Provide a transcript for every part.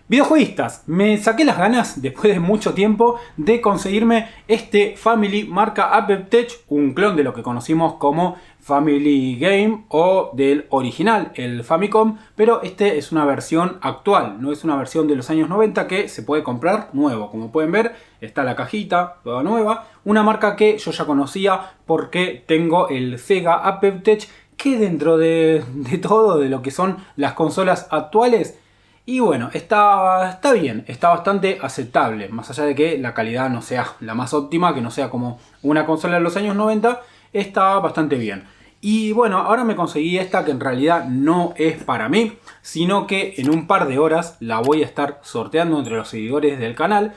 Videojueguistas, me saqué las ganas después de mucho tiempo de conseguirme este Family marca AppTech, un clon de lo que conocimos como Family Game o del original, el Famicom, pero este es una versión actual, no es una versión de los años 90 que se puede comprar nuevo. Como pueden ver, está la cajita, toda nueva, una marca que yo ya conocía porque tengo el Sega AppTech, que dentro de todo de lo que son las consolas actuales, y bueno, está bien, está bastante aceptable, más allá de que la calidad no sea la más óptima, que no sea como una consola de los años 90, está bastante bien. Y bueno, ahora me conseguí esta que en realidad no es para mí, sino que en un par de horas la voy a estar sorteando entre los seguidores del canal.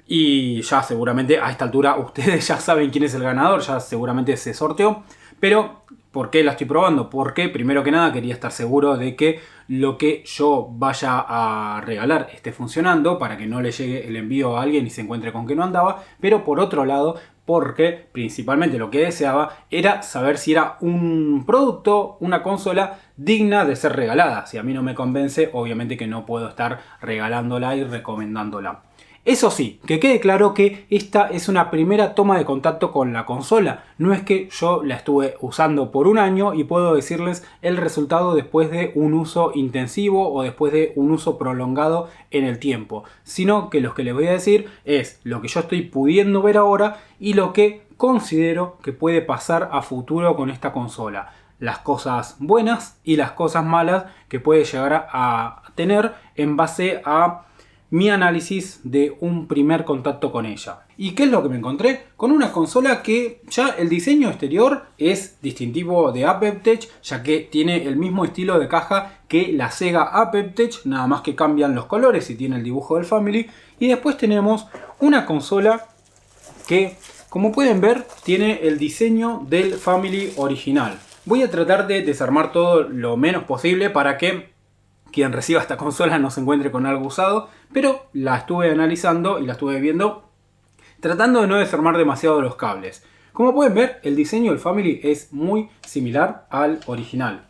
Y ya seguramente a esta altura ustedes ya saben quién es el ganador, ya seguramente se sorteó. Pero, ¿por qué la estoy probando? Porque primero que nada quería estar seguro de que lo que yo vaya a regalar esté funcionando, para que no le llegue el envío a alguien y se encuentre con que no andaba. Pero por otro lado, porque principalmente lo que deseaba era saber si era un producto, una consola digna de ser regalada. Si a mí no me convence, obviamente que no puedo estar regalándola y recomendándola. Eso sí, que quede claro que esta es una primera toma de contacto con la consola. No es que yo la estuve usando por un año y puedo decirles el resultado después de un uso intensivo o después de un uso prolongado en el tiempo. Sino que lo que les voy a decir es lo que yo estoy pudiendo ver ahora y lo que considero que puede pasar a futuro con esta consola. Las cosas buenas y las cosas malas que puede llegar a tener en base a mi análisis de un primer contacto con ella. ¿Y qué es lo que me encontré? Con una consola que ya el diseño exterior es distintivo de AppTech, ya que tiene el mismo estilo de caja que la Sega AppTech, nada más que cambian los colores y tiene el dibujo del Family. Y después tenemos una consola que, como pueden ver, tiene el diseño del Family original. Voy a tratar de desarmar todo lo menos posible para que quien reciba esta consola no se encuentre con algo usado, pero la estuve analizando y la estuve viendo, tratando de no desarmar demasiado los cables. Como pueden ver, el diseño del Family es muy similar al original.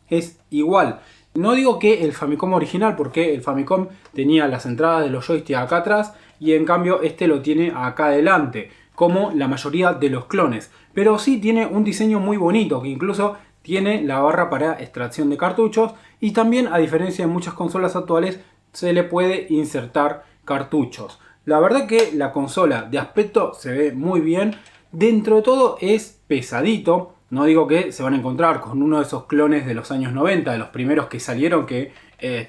Es igual. No digo que el Famicom original, porque el Famicom tenía las entradas de los joysticks acá atrás y en cambio este lo tiene acá adelante, como la mayoría de los clones. Pero sí tiene un diseño muy bonito, que incluso tiene la barra para extracción de cartuchos y también, a diferencia de muchas consolas actuales, se le puede insertar cartuchos. La verdad que la consola de aspecto se ve muy bien. Dentro de todo es pesadito. No digo que se van a encontrar con uno de esos clones de los años 90, de los primeros que salieron, que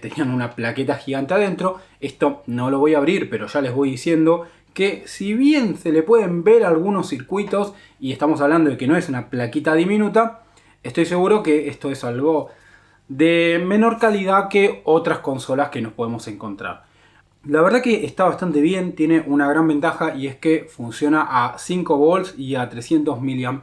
tenían una plaqueta gigante adentro. Esto no lo voy a abrir, pero ya les voy diciendo que si bien se le pueden ver algunos circuitos, y estamos hablando de que no es una plaquita diminuta, estoy seguro que esto es algo de menor calidad que otras consolas que nos podemos encontrar. La verdad que está bastante bien, tiene una gran ventaja y es que funciona a 5 volts y a 300 mA,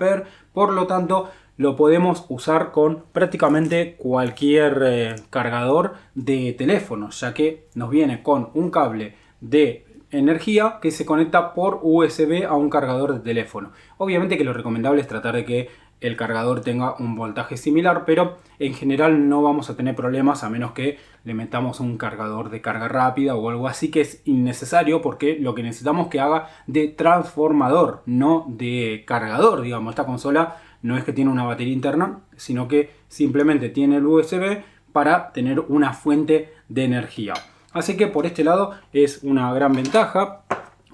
por lo tanto lo podemos usar con prácticamente cualquier cargador de teléfono, ya que nos viene con un cable de energía que se conecta por USB a un cargador de teléfono. Obviamente que lo recomendable es tratar de que el cargador tenga un voltaje similar, pero en general no vamos a tener problemas a menos que le metamos un cargador de carga rápida o algo así, que es innecesario porque lo que necesitamos que haga de transformador, no de cargador. Digamos, esta consola no es que tiene una batería interna, sino que simplemente tiene el USB para tener una fuente de energía. Así que por este lado es una gran ventaja.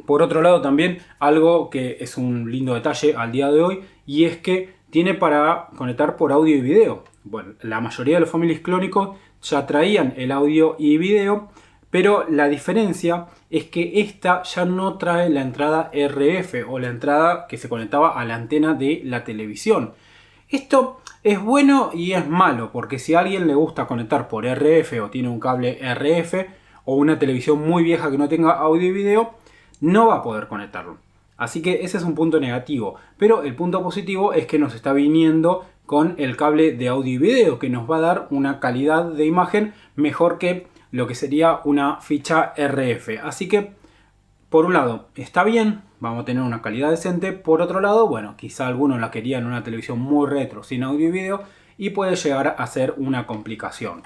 Por otro lado también algo que es un lindo detalle al día de hoy, y es que tiene para conectar por audio y video. Bueno, la mayoría de los Family clónicos ya traían el audio y video, pero la diferencia es que esta ya no trae la entrada RF o la entrada que se conectaba a la antena de la televisión. Esto es bueno y es malo, porque si a alguien le gusta conectar por RF o tiene un cable RF o una televisión muy vieja que no tenga audio y video, no va a poder conectarlo. Así que ese es un punto negativo. Pero el punto positivo es que nos está viniendo con el cable de audio y video, que nos va a dar una calidad de imagen mejor que lo que sería una ficha RF. Así que, por un lado, está bien, vamos a tener una calidad decente. Por otro lado, bueno, quizá algunos la querían en una televisión muy retro, sin audio y video, y puede llegar a ser una complicación.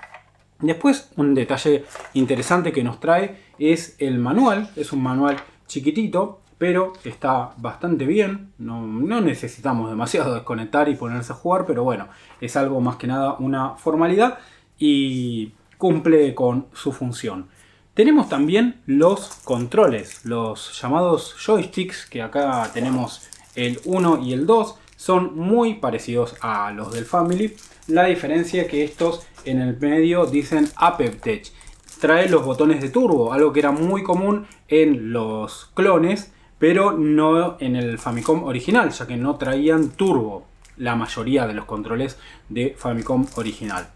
Después, un detalle interesante que nos trae es el manual. Es un manual chiquitito, pero está bastante bien. No necesitamos demasiado desconectar y ponerse a jugar, pero bueno, es algo más que nada una formalidad y cumple con su función. Tenemos también los controles, los llamados joysticks, que acá tenemos el 1 y el 2. Son muy parecidos a los del Family. La diferencia es que estos en el medio dicen AppTech. Trae los botones de turbo, algo que era muy común en los clones, pero no en el Famicom original, ya que no traían turbo la mayoría de los controles de Famicom original.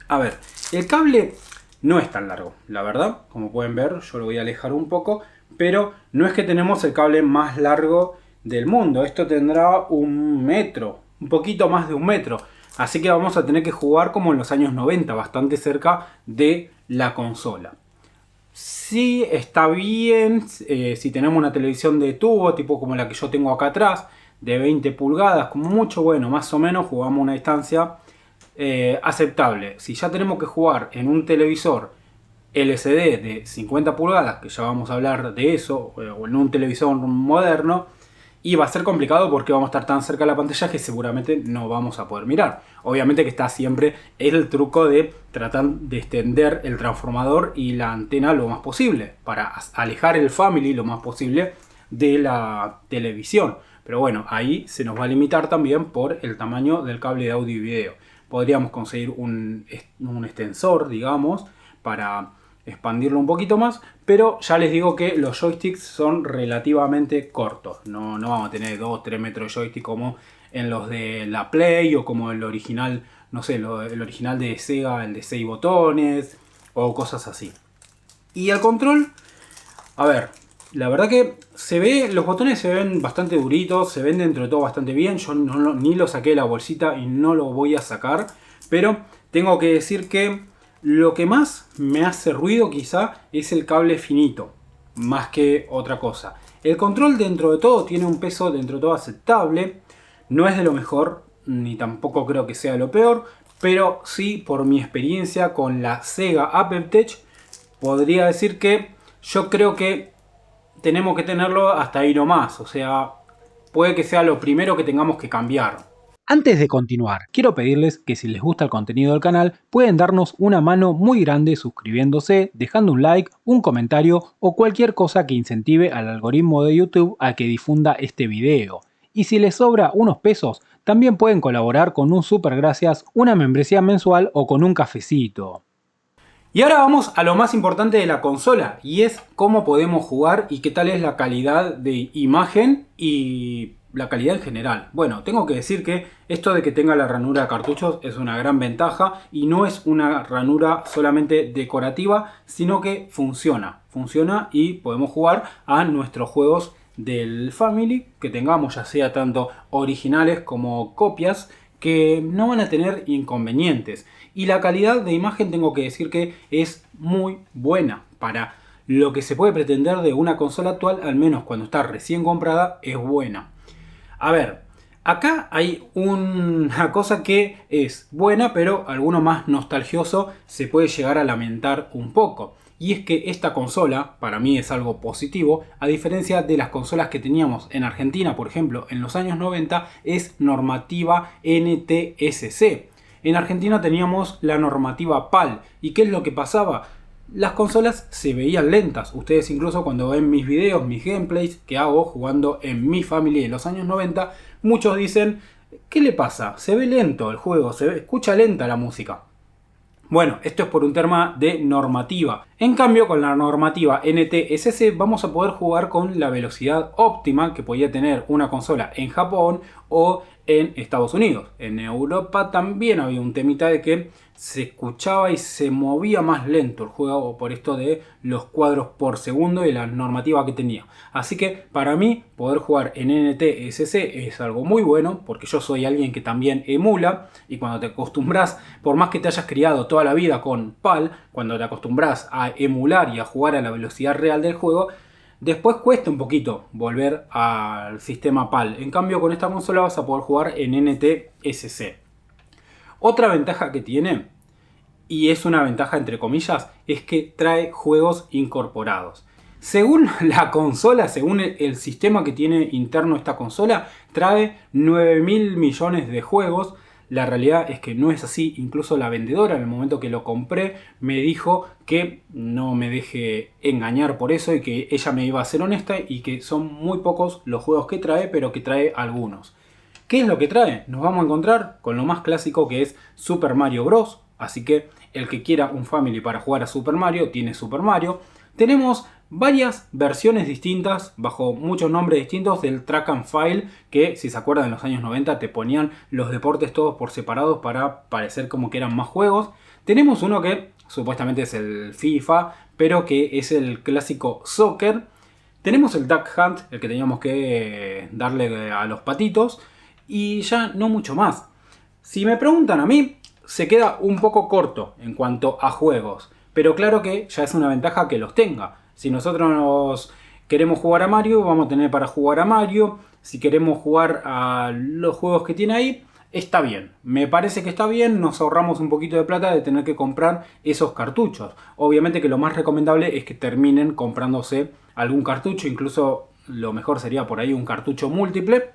A ver, el cable no es tan largo, la verdad, como pueden ver, yo lo voy a alejar un poco, pero no es que tenemos el cable más largo del mundo. Esto tendrá 1 metro, un poquito más de 1 metro. Así que vamos a tener que jugar como en los años 90, bastante cerca de la consola. Sí, está bien si tenemos una televisión de tubo, tipo como la que yo tengo acá atrás, de 20 pulgadas, como mucho, bueno, más o menos jugamos una distancia aceptable. Si ya tenemos que jugar en un televisor LCD de 50 pulgadas, que ya vamos a hablar de eso, o en un televisor moderno, y va a ser complicado porque vamos a estar tan cerca de la pantalla que seguramente no vamos a poder mirar. Obviamente que está siempre el truco de tratar de extender el transformador y la antena lo más posible, para alejar el Family lo más posible de la televisión. Pero bueno, ahí se nos va a limitar también por el tamaño del cable de audio y video. Podríamos conseguir un extensor, digamos, para expandirlo un poquito más, pero ya les digo que los joysticks son relativamente cortos. No vamos a tener 2-3 metros de joystick como en los de la Play o como el original, no sé, el original de Sega, el de 6 botones o cosas así. Y el control, a ver, la verdad que los botones se ven bastante duritos, se ven dentro de todo bastante bien. Yo ni lo saqué de la bolsita y no lo voy a sacar, pero tengo que decir que lo que más me hace ruido quizá es el cable finito, más que otra cosa. El control dentro de todo tiene un peso dentro de todo aceptable, no es de lo mejor, ni tampoco creo que sea de lo peor, pero sí, por mi experiencia con la Sega AppTech, podría decir que yo creo que tenemos que tenerlo hasta ahí nomás, o sea, puede que sea lo primero que tengamos que cambiar. Antes de continuar, quiero pedirles que si les gusta el contenido del canal, pueden darnos una mano muy grande suscribiéndose, dejando un like, un comentario o cualquier cosa que incentive al algoritmo de YouTube a que difunda este video. Y si les sobra unos pesos, también pueden colaborar con un super gracias, una membresía mensual o con un cafecito. Y ahora vamos a lo más importante de la consola, y es cómo podemos jugar y qué tal es la calidad de imagen y la calidad en general. Bueno, tengo que decir que esto de que tenga la ranura de cartuchos es una gran ventaja y no es una ranura solamente decorativa, sino que funciona y podemos jugar a nuestros juegos del Family que tengamos, ya sea tanto originales como copias, que no van a tener inconvenientes. Y la calidad de imagen tengo que decir que es muy buena para lo que se puede pretender de una consola actual, al menos cuando está recién comprada, es buena. A ver, acá hay una cosa que es buena, pero alguno más nostalgioso se puede llegar a lamentar un poco. Y es que esta consola, para mí es algo positivo, a diferencia de las consolas que teníamos en Argentina, por ejemplo, en los años 90, es normativa NTSC. En Argentina teníamos la normativa PAL. ¿Y qué es lo que pasaba? Las consolas se veían lentas. Ustedes incluso cuando ven mis videos, mis gameplays que hago jugando en mi Family en los años 90, muchos dicen, ¿qué le pasa? Se ve lento el juego, se escucha lenta la música. Bueno, esto es por un tema de normativa. En cambio, con la normativa NTSC vamos a poder jugar con la velocidad óptima que podía tener una consola en Japón o en Estados Unidos. En Europa también había un temita de que se escuchaba y se movía más lento el juego por esto de los cuadros por segundo y la normativa que tenía. Así que para mí poder jugar en NTSC es algo muy bueno, porque yo soy alguien que también emula, y cuando te acostumbras, por más que te hayas criado toda la vida con PAL, cuando te acostumbras a emular y a jugar a la velocidad real del juego, después cuesta un poquito volver al sistema PAL. En cambio, con esta consola vas a poder jugar en NTSC. Otra ventaja que tiene, y es una ventaja entre comillas, es que trae juegos incorporados. Según la consola, según el sistema que tiene interno esta consola, trae 9.000 millones de juegos. La realidad es que no es así. Incluso la vendedora, en el momento que lo compré, me dijo que no me deje engañar por eso y que ella me iba a ser honesta y que son muy pocos los juegos que trae, pero que trae algunos. ¿Qué es lo que trae? Nos vamos a encontrar con lo más clásico, que es Super Mario Bros. Así que el que quiera un Family para jugar a Super Mario, tiene Super Mario. Tenemos varias versiones distintas, bajo muchos nombres distintos, del Track and File, que si se acuerdan en los años 90 te ponían los deportes todos por separados para parecer como que eran más juegos. Tenemos uno que supuestamente es el FIFA, pero que es el clásico soccer. Tenemos el Duck Hunt, el que teníamos que darle a los patitos, y ya no mucho más. Si me preguntan a mí, se queda un poco corto en cuanto a juegos, pero claro que ya es una ventaja que los tenga. Si nosotros queremos jugar a Mario, vamos a tener para jugar a Mario. Si queremos jugar a los juegos que tiene ahí, está bien. Me parece que está bien, nos ahorramos un poquito de plata de tener que comprar esos cartuchos. Obviamente que lo más recomendable es que terminen comprándose algún cartucho, incluso lo mejor sería por ahí un cartucho múltiple,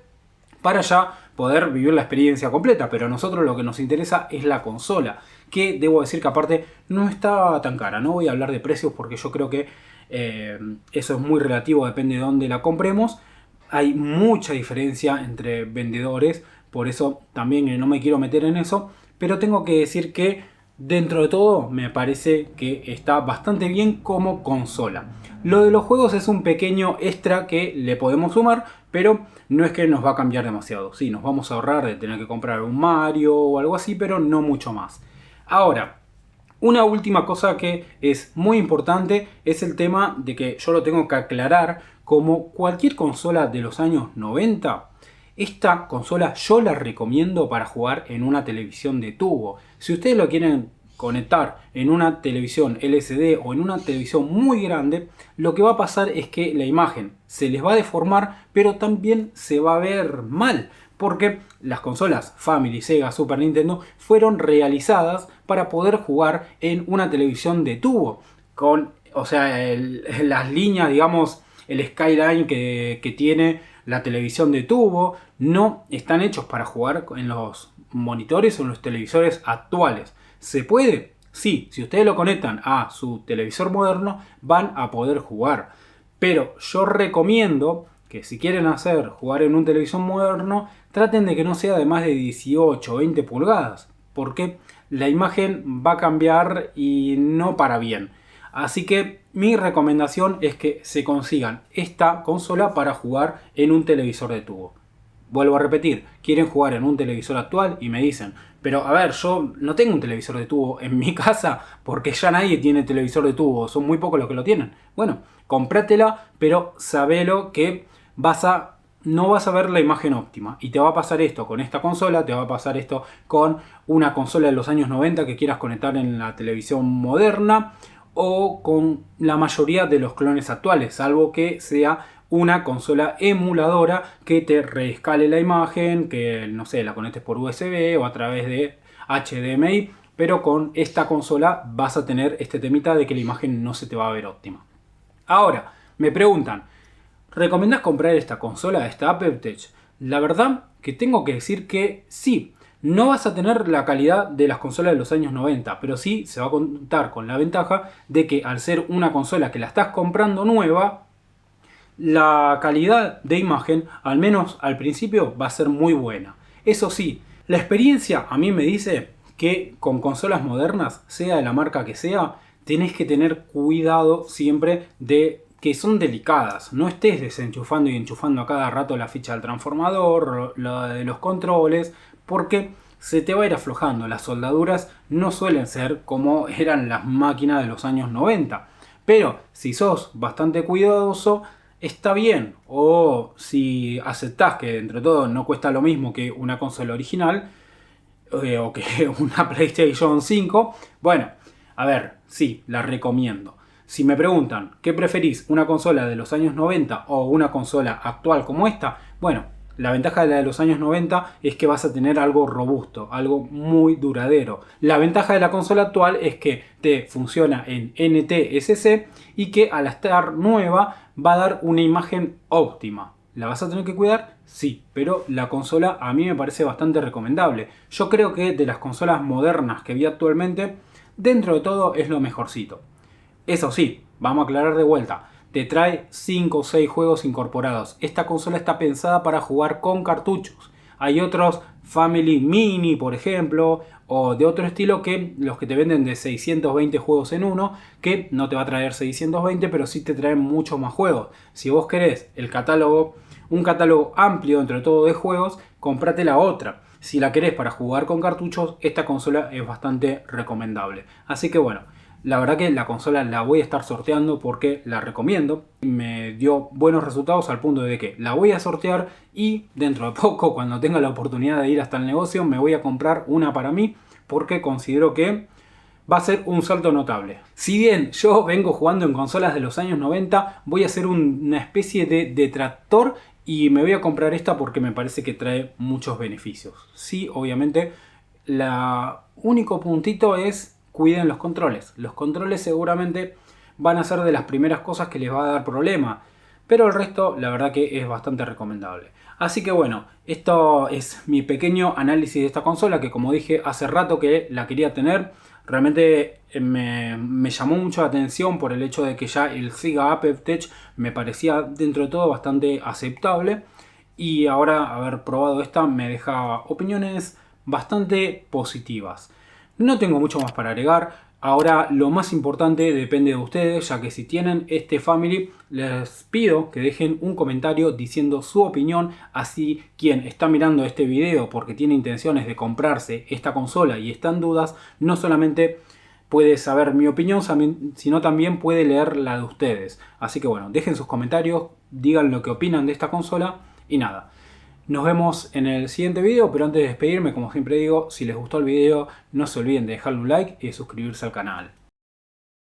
para ya poder vivir la experiencia completa. Pero a nosotros lo que nos interesa es la consola, que debo decir que aparte no está tan cara. No voy a hablar de precios porque yo creo que eso es muy relativo, depende de dónde la compremos. Hay mucha diferencia entre vendedores, por eso también no me quiero meter en eso, pero tengo que decir que dentro de todo me parece que está bastante bien como consola. Lo de los juegos es un pequeño extra que le podemos sumar, pero no es que nos va a cambiar demasiado. Sí, nos vamos a ahorrar de tener que comprar un Mario o algo así, pero no mucho más. Ahora, una última cosa que es muy importante es el tema de que yo lo tengo que aclarar. Como cualquier consola de los años 90, esta consola yo la recomiendo para jugar en una televisión de tubo. Si ustedes lo quieren conectar en una televisión LCD o en una televisión muy grande, lo que va a pasar es que la imagen se les va a deformar, pero también se va a ver mal. Porque las consolas Family, Sega, Super Nintendo fueron realizadas para poder jugar en una televisión de tubo. Con, o sea, las líneas, digamos, el skyline que tiene la televisión de tubo, no están hechos para jugar en los monitores o en los televisores actuales. ¿Se puede? Sí, si ustedes lo conectan a su televisor moderno, van a poder jugar. Pero yo recomiendo que si quieren jugar en un televisor moderno, traten de que no sea de más de 18 o 20 pulgadas, porque la imagen va a cambiar y no para bien. Así que mi recomendación es que se consigan esta consola para jugar en un televisor de tubo. Vuelvo a repetir, quieren jugar en un televisor actual y me dicen, pero a ver, yo no tengo un televisor de tubo en mi casa porque ya nadie tiene televisor de tubo, son muy pocos los que lo tienen. Bueno, cómpratela, pero sabelo que no vas a ver la imagen óptima. Y te va a pasar esto con esta consola, te va a pasar esto con una consola de los años 90 que quieras conectar en la televisión moderna, o con la mayoría de los clones actuales, salvo que sea una consola emuladora que te reescale la imagen, que no sé, la conectes por USB o a través de HDMI, pero con esta consola vas a tener este temita de que la imagen no se te va a ver óptima. Ahora, me preguntan, ¿recomendás comprar esta consola, esta AppleTech? La verdad que tengo que decir que sí. No vas a tener la calidad de las consolas de los años 90, pero sí se va a contar con la ventaja de que al ser una consola que la estás comprando nueva, la calidad de imagen, al menos al principio, va a ser muy buena. Eso sí, la experiencia a mí me dice que con consolas modernas, sea de la marca que sea, tenés que tener cuidado siempre de que son delicadas. No estés desenchufando y enchufando a cada rato la ficha del transformador, la de los controles, porque se te va a ir aflojando. Las soldaduras no suelen ser como eran las máquinas de los años 90. Pero si sos bastante cuidadoso, está bien. O si aceptás que entre todo no cuesta lo mismo que una consola original, o que una PlayStation 5, bueno, a ver, sí, la recomiendo. Si me preguntan, ¿qué preferís? ¿Una consola de los años 90 o una consola actual como esta? Bueno, La ventaja de la de los años 90 es que vas a tener algo robusto, algo muy duradero. La ventaja de la consola actual es que te funciona en NTSC y que al estar nueva va a dar una imagen óptima. ¿La vas a tener que cuidar? Sí, pero la consola a mí me parece bastante recomendable. Yo creo que de las consolas modernas que vi actualmente, dentro de todo es lo mejorcito. Eso sí, vamos a aclarar de vuelta. Te trae 5 o 6 juegos incorporados. Esta consola está pensada para jugar con cartuchos. Hay otros Family Mini, por ejemplo, o de otro estilo que los que te venden de 620 juegos en uno, que no te va a traer 620, pero sí te traen muchos más juegos. Si vos querés el catálogo, un catálogo amplio entre todo de juegos, comprate la otra. Si la querés para jugar con cartuchos, esta consola es bastante recomendable. Así que bueno, la verdad que la consola la voy a estar sorteando porque la recomiendo. Me dio buenos resultados al punto de que la voy a sortear y dentro de poco, cuando tenga la oportunidad de ir hasta el negocio, me voy a comprar una para mí porque considero que va a ser un salto notable. Si bien yo vengo jugando en consolas de los años 90, voy a ser una especie de detractor y me voy a comprar esta porque me parece que trae muchos beneficios. Sí, obviamente, el único puntito es cuiden los controles. Los controles seguramente van a ser de las primeras cosas que les va a dar problema. Pero el resto, la verdad que es bastante recomendable. Así que bueno, esto es mi pequeño análisis de esta consola que como dije hace rato que la quería tener. Realmente me llamó mucho la atención por el hecho de que ya el Sega AppTech me parecía dentro de todo bastante aceptable. Y ahora haber probado esta me deja opiniones bastante positivas. No tengo mucho más para agregar. Ahora lo más importante depende de ustedes, ya que si tienen este Family, les pido que dejen un comentario diciendo su opinión, así quien está mirando este video porque tiene intenciones de comprarse esta consola y está en dudas, no solamente puede saber mi opinión, sino también puede leer la de ustedes. Así que bueno, dejen sus comentarios, digan lo que opinan de esta consola y nada. Nos vemos en el siguiente video, pero antes de despedirme, como siempre digo, si les gustó el video, no se olviden de dejarle un like y de suscribirse al canal.